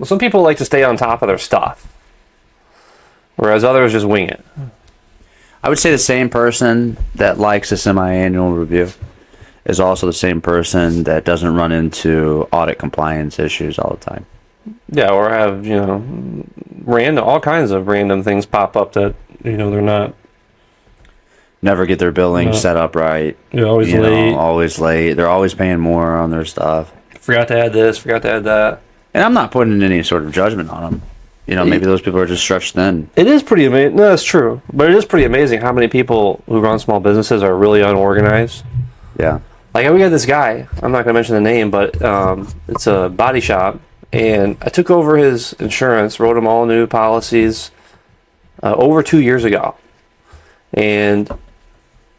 some people like to stay on top of their stuff, whereas others just wing it. I would say the same person that likes a semi-annual review is also the same person that doesn't run into audit compliance issues all the time. Yeah, or have, all kinds of random things pop up that, they're not. Never get their billing set up right. You're always late. Always late. They're always paying more on their stuff. Forgot to add this, forgot to add that. And I'm not putting any sort of judgment on them. Maybe those people are just stretched thin. It is pretty amazing. No, that's true. But it is pretty amazing how many people who run small businesses are really unorganized. Yeah. Like, we got this guy, I'm not going to mention the name, but it's a body shop. And I took over his insurance, wrote him all new policies over 2 years ago. And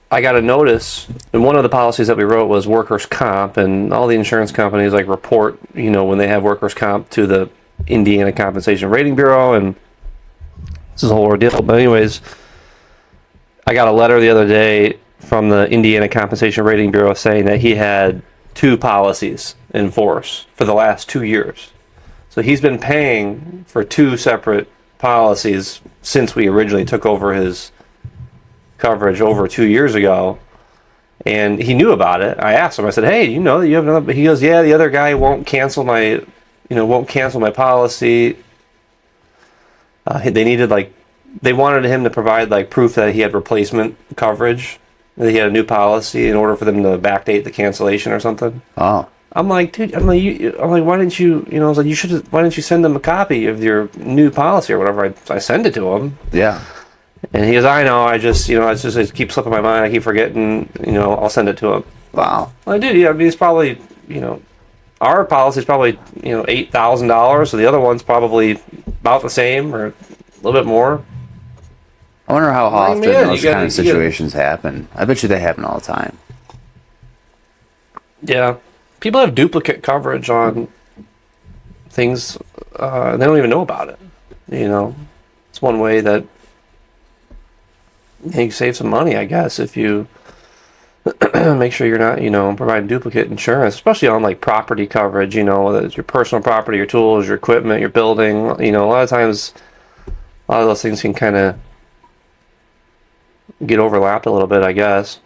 I got a notice, and one of the policies that we wrote was workers' comp, and all the insurance companies report, when they have workers' comp to the Indiana Compensation Rating Bureau, and this is a whole ordeal. But anyways, I got a letter the other day from the Indiana Compensation Rating Bureau saying that he had 2 policies in force for the last 2 years. So he's been paying for 2 separate policies since we originally took over his coverage over 2 years ago, and he knew about it. I asked him, I said, hey, you know that you have another, but he goes, yeah, the other guy won't cancel my policy. They wanted him to provide poof that he had replacement coverage, that he had a new policy in order for them to backdate the cancellation or something. Oh. I'm like, dude, why didn't you, I was like, why didn't you send them a copy of your new policy or whatever? I send it to him. Yeah. And he goes, I know, I just, it keeps slipping my mind, I keep forgetting, I'll send it to him. Wow. Well, dude, it's probably, our policy's probably, $8,000, so the other one's probably about the same or a little bit more. I wonder how often those kind of situations happen. I bet you they happen all the time. Yeah. People have duplicate coverage on things, they don't even know about it. It's one way that you can save some money, I guess, if you make sure you're not, providing duplicate insurance, especially on property coverage, whether it's your personal property, your tools, your equipment, your building. A lot of times, a lot of those things can kind of get overlapped a little bit, I guess.